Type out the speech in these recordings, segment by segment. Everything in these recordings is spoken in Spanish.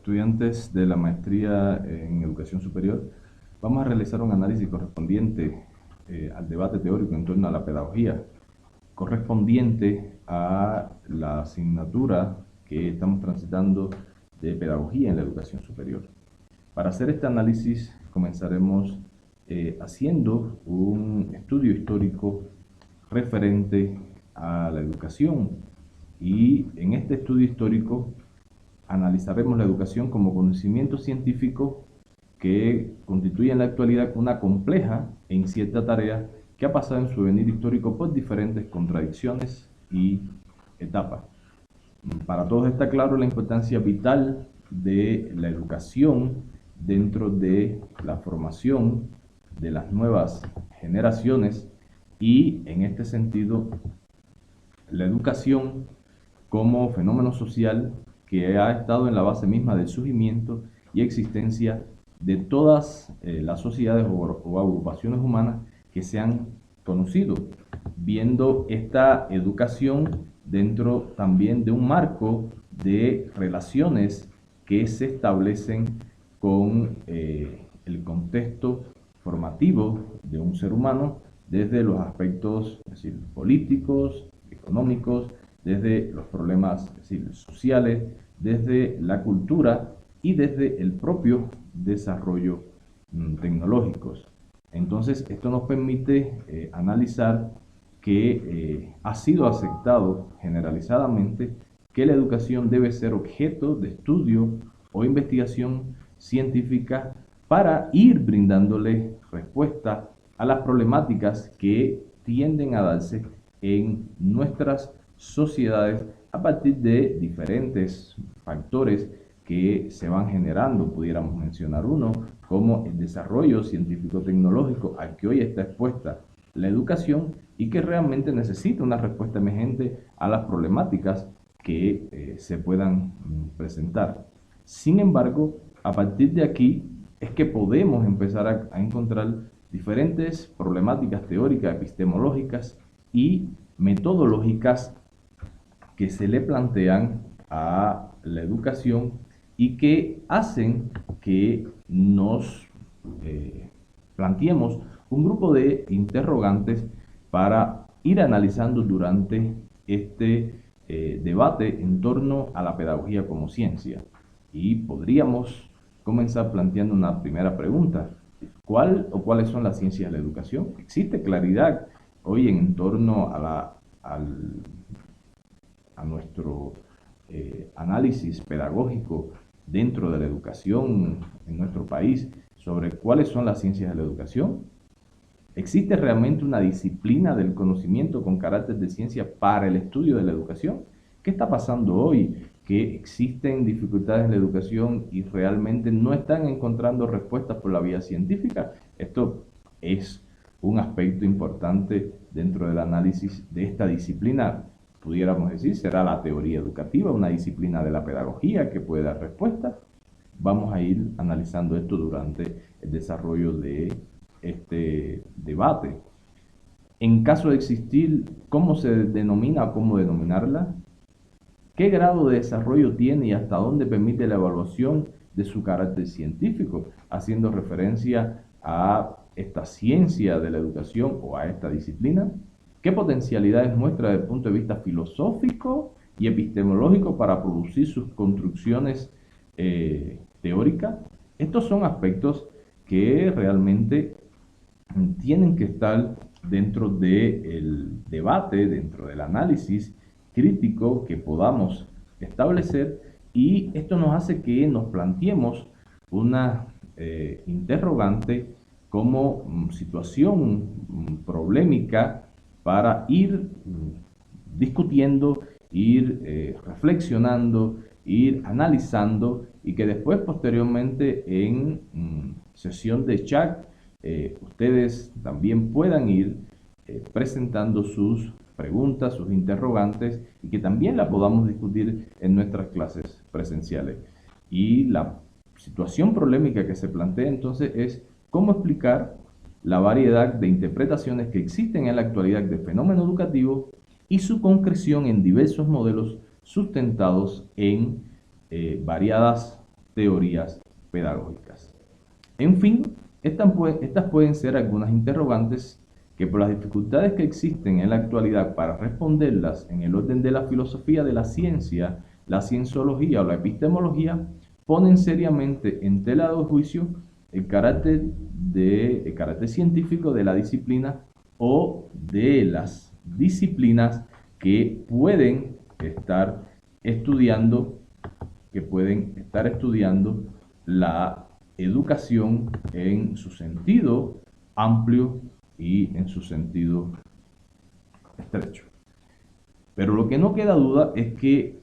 estudiantes de la maestría en educación superior, vamos a realizar un análisis correspondiente al debate teórico en torno a la pedagogía, correspondiente a la asignatura que estamos transitando de pedagogía en la educación superior. Para hacer este análisis comenzaremos haciendo un estudio histórico referente a la educación, y en este estudio histórico analizaremos la educación como conocimiento científico que constituye en la actualidad una compleja e incierta tarea que ha pasado en su venir histórico por diferentes contradicciones y etapas. Para todos está claro la importancia vital de la educación dentro de la formación de las nuevas generaciones, y en este sentido la educación como fenómeno social que ha estado en la base misma del surgimiento y existencia de todas las sociedades o agrupaciones humanas que se han conocido, viendo esta educación dentro también de un marco de relaciones que se establecen con el contexto formativo de un ser humano desde los aspectos, es decir, políticos, económicos, desde los problemas, es decir, sociales, desde la cultura y desde el propio desarrollo tecnológicos. Entonces, esto nos permite analizar que ha sido aceptado generalizadamente que la educación debe ser objeto de estudio o investigación científica para ir brindándole respuesta a las problemáticas que tienden a darse en nuestras sociedades a partir de diferentes factores que se van generando. Pudiéramos mencionar uno como el desarrollo científico-tecnológico al que hoy está expuesta la educación y que realmente necesita una respuesta emergente a las problemáticas que se puedan presentar. Sin embargo, a partir de aquí es que podemos empezar a encontrar diferentes problemáticas teóricas, epistemológicas y metodológicas que se le plantean a la educación y que hacen que nos planteemos un grupo de interrogantes para ir analizando durante este debate en torno a la pedagogía como ciencia. Y podríamos comenzar planteando una primera pregunta: ¿cuál o cuáles son las ciencias de la educación? ¿Existe claridad hoy en torno a nuestro análisis pedagógico dentro de la educación en nuestro país sobre cuáles son las ciencias de la educación? ¿Existe realmente una disciplina del conocimiento con carácter de ciencia para el estudio de la educación? ¿Qué está pasando hoy? Que existen dificultades en la educación y realmente no están encontrando respuestas por la vía científica. Esto es un aspecto importante dentro del análisis de esta disciplina. Pudiéramos decir, será la teoría educativa, una disciplina de la pedagogía que puede dar respuesta. Vamos a ir analizando esto durante el desarrollo de este debate. En caso de existir, ¿cómo se denomina o cómo denominarla? ¿Qué grado de desarrollo tiene y hasta dónde permite la evaluación de su carácter científico? Haciendo referencia a esta ciencia de la educación o a esta disciplina. ¿Qué potencialidades muestra desde el punto de vista filosófico y epistemológico para producir sus construcciones teóricas? Estos son aspectos que realmente tienen que estar dentro del debate, dentro del análisis crítico que podamos establecer, y esto nos hace que nos planteemos una interrogante como situación problemática para ir discutiendo, ir reflexionando, ir analizando, y que después posteriormente en sesión de chat ustedes también puedan ir presentando sus preguntas, sus interrogantes, y que también la podamos discutir en nuestras clases presenciales. Y la situación polémica que se plantea entonces es cómo explicar la variedad de interpretaciones que existen en la actualidad del fenómeno educativo y su concreción en diversos modelos sustentados en variadas teorías pedagógicas. En fin, estas pueden ser algunas interrogantes que por las dificultades que existen en la actualidad para responderlas en el orden de la filosofía de la ciencia, la cienciología o la epistemología, ponen seriamente en tela de juicio el carácter científico de la disciplina o de las disciplinas que pueden estar estudiando, la educación en su sentido amplio y en su sentido estrecho. Pero lo que no queda duda es que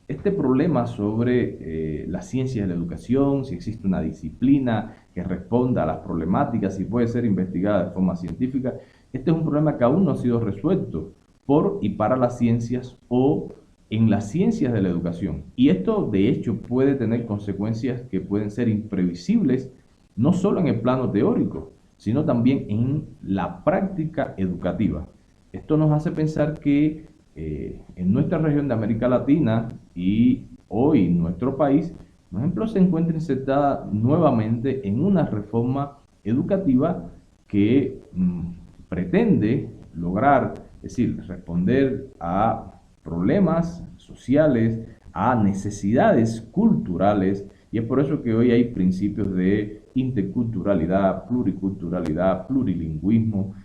este problema sobre las ciencias de la educación, si existe una disciplina que responda a las problemáticas, si puede ser investigada de forma científica, este es un problema que aún no ha sido resuelto por y para las ciencias o en las ciencias de la educación. Y esto, de hecho, puede tener consecuencias que pueden ser imprevisibles, no solo en el plano teórico, sino también en la práctica educativa. Esto nos hace pensar que en nuestra región de América Latina y hoy nuestro país, por ejemplo, se encuentra insertada nuevamente en una reforma educativa que pretende lograr, es decir, responder a problemas sociales, a necesidades culturales, y es por eso que hoy hay principios de interculturalidad, pluriculturalidad, plurilingüismo.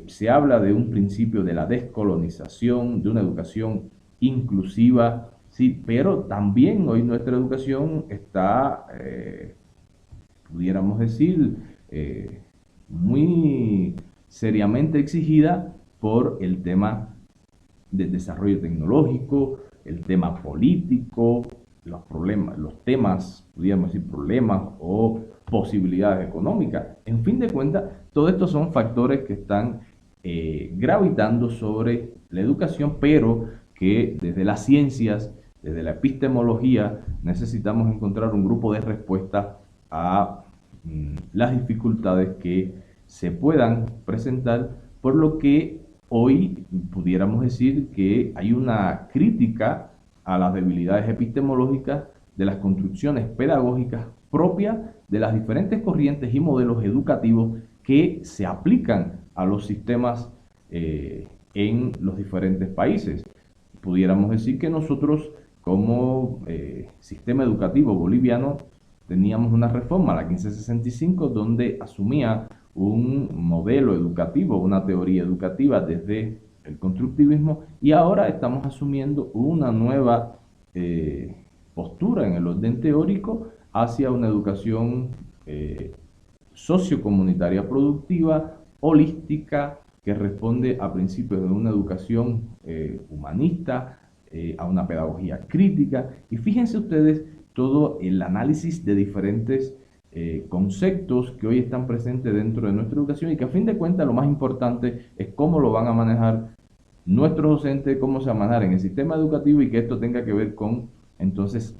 Se habla de un principio de la descolonización, de una educación inclusiva, sí, pero también hoy nuestra educación está, pudiéramos decir, muy seriamente exigida por el tema del desarrollo tecnológico, el tema político, los problemas, los temas, pudiéramos decir problemas o posibilidades económicas. En fin de cuentas, todos estos son factores que están gravitando sobre la educación, pero que desde las ciencias, desde la epistemología, necesitamos encontrar un grupo de respuesta a las dificultades que se puedan presentar, por lo que hoy pudiéramos decir que hay una crítica a las debilidades epistemológicas de las construcciones pedagógicas propias de las diferentes corrientes y modelos educativos que se aplican a los sistemas en los diferentes países. Pudiéramos decir que nosotros como sistema educativo boliviano teníamos una reforma, la 1565, donde asumía un modelo educativo, una teoría educativa desde el constructivismo, y ahora estamos asumiendo una nueva postura en el orden teórico hacia una educación sociocomunitaria productiva, holística, que responde a principios de una educación humanista, a una pedagogía crítica. Y fíjense ustedes todo el análisis de diferentes conceptos que hoy están presentes dentro de nuestra educación y que a fin de cuentas lo más importante es cómo lo van a manejar nuestros docentes, cómo se va a manejar en el sistema educativo y que esto tenga que ver con entonces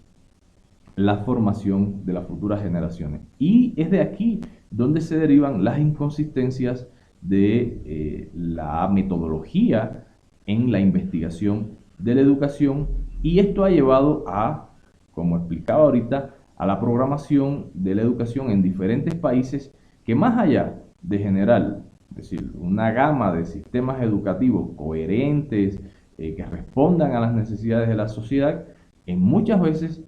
la formación de las futuras generaciones. Y es de aquí donde se derivan las inconsistencias de la metodología en la investigación de la educación, y esto ha llevado a, como explicaba ahorita, a la programación de la educación en diferentes países que, más allá de generar, es decir, una gama de sistemas educativos coherentes que respondan a las necesidades de la sociedad, en muchas veces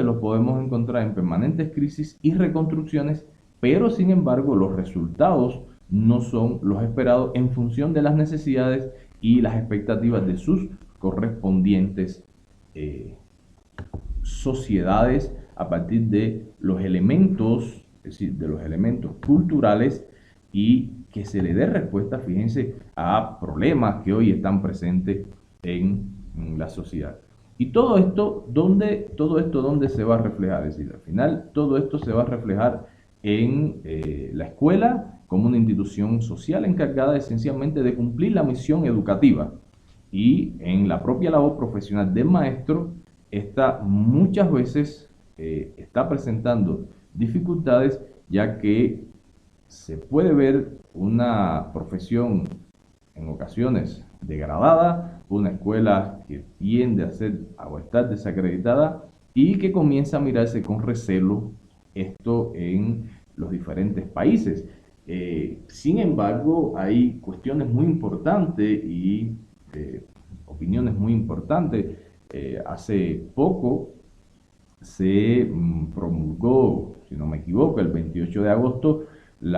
los podemos encontrar en permanentes crisis y reconstrucciones, pero sin embargo los resultados no son los esperados en función de las necesidades y las expectativas de sus correspondientes sociedades a partir de los elementos, es decir, de los elementos culturales, y que se le dé respuesta, fíjense, a problemas que hoy están presentes en la sociedad. Y todo esto, ¿dónde se va a reflejar? Es decir, al final, todo esto se va a reflejar en la escuela como una institución social encargada esencialmente de cumplir la misión educativa, y en la propia labor profesional del maestro. Esta muchas veces está presentando dificultades, ya que se puede ver una profesión en ocasiones degradada, una escuela que tiende a ser o estar desacreditada, y que comienza a mirarse con recelo esto en los diferentes países. Sin embargo, hay cuestiones muy importantes y opiniones muy importantes. Hace poco se promulgó, si no me equivoco, el 28 de agosto, el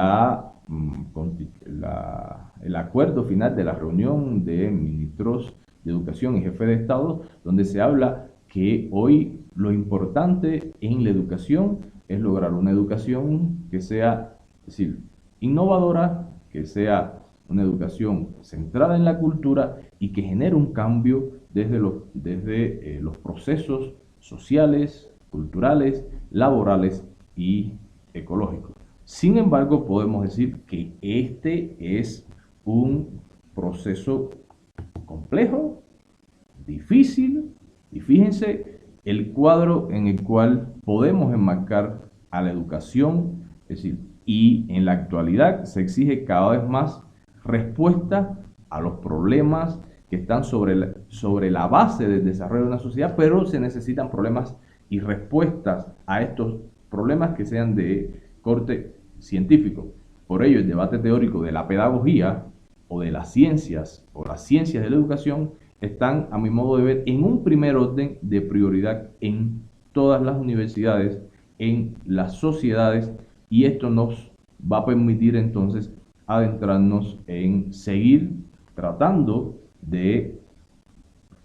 acuerdo final de la reunión de ministros de Educación y jefe de Estado, donde se habla que hoy lo importante en la educación es lograr una educación que sea, es decir, innovadora, que sea una educación centrada en la cultura y que genere un cambio desde los procesos sociales, culturales, laborales y ecológicos. Sin embargo, podemos decir que este es un proceso complejo, difícil, y fíjense el cuadro en el cual podemos enmarcar a la educación, es decir, y en la actualidad se exige cada vez más respuesta a los problemas que están sobre la base del desarrollo de una sociedad, pero se necesitan problemas y respuestas a estos problemas que sean de corte científico. Por ello, el debate teórico de la pedagogía o de las ciencias o las ciencias de la educación están, a mi modo de ver, en un primer orden de prioridad en todas las universidades, en las sociedades, y esto nos va a permitir entonces adentrarnos en seguir tratando de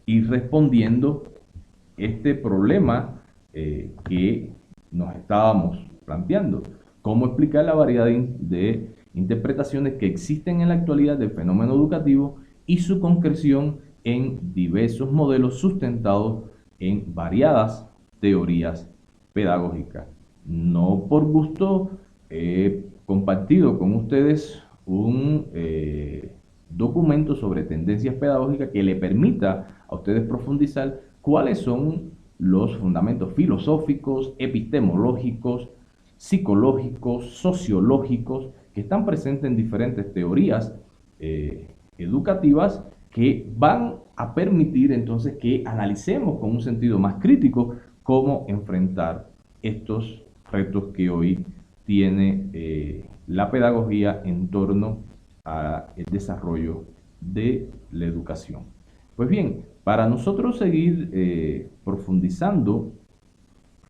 ir respondiendo este problema que nos estábamos planteando. ¿Cómo explicar la variedad de interpretaciones que existen en la actualidad del fenómeno educativo y su concreción en diversos modelos sustentados en variadas teorías pedagógicas? No por gusto he compartido con ustedes un documento sobre tendencias pedagógicas que le permita a ustedes profundizar cuáles son los fundamentos filosóficos, epistemológicos, psicológicos, sociológicos que están presentes en diferentes teorías educativas que van a permitir entonces que analicemos con un sentido más crítico cómo enfrentar estos retos que hoy tiene la pedagogía en torno al desarrollo de la educación. Pues bien, para nosotros seguir profundizando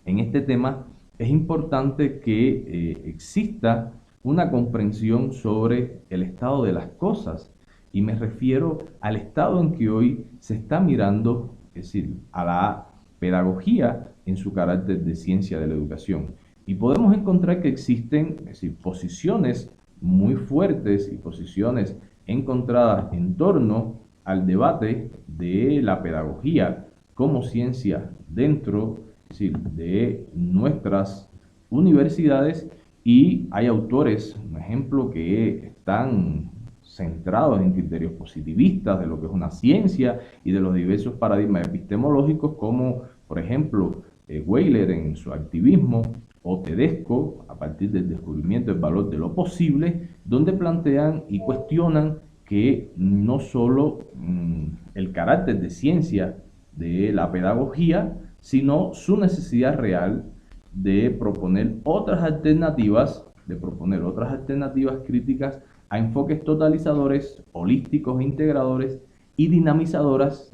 en este tema, es importante que exista una comprensión sobre el estado de las cosas, y me refiero al estado en que hoy se está mirando, es decir, a la pedagogía en su carácter de ciencia de la educación. Y podemos encontrar que existen, es decir, posiciones muy fuertes y posiciones encontradas en torno al debate de la pedagogía como ciencia dentro, es decir, de nuestras universidades, y hay autores, por ejemplo, que están centrados en criterios positivistas de lo que es una ciencia y de los diversos paradigmas epistemológicos, como por ejemplo Weiler en su activismo, o Tedesco a partir del descubrimiento del valor de lo posible, donde plantean y cuestionan que no solo el carácter de ciencia de la pedagogía, sino su necesidad real de proponer otras alternativas, críticas a enfoques totalizadores, holísticos e integradores y dinamizadores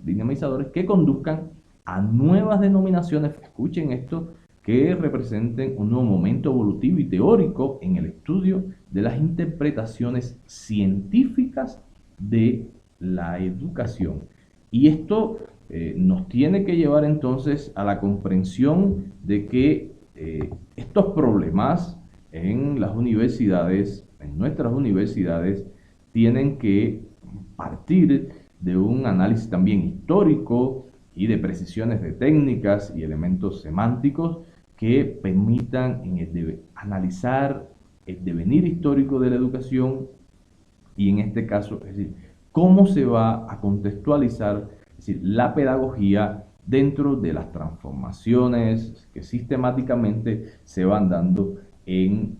que conduzcan a nuevas denominaciones, escuchen esto, que representen un nuevo momento evolutivo y teórico en el estudio de las interpretaciones científicas de la educación. Y esto nos tiene que llevar entonces a la comprensión de que estos problemas en las universidades, en nuestras universidades, tienen que partir de un análisis también histórico y de precisiones de técnicas y elementos semánticos que permitan analizar el devenir histórico de la educación, y en este caso, es decir, cómo se va a contextualizar, es decir, la pedagogía dentro de las transformaciones que sistemáticamente se van dando en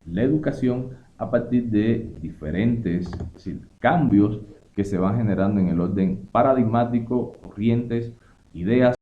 la educación a partir de diferentes, es decir, cambios que se van generando en el orden paradigmático, corrientes, ideas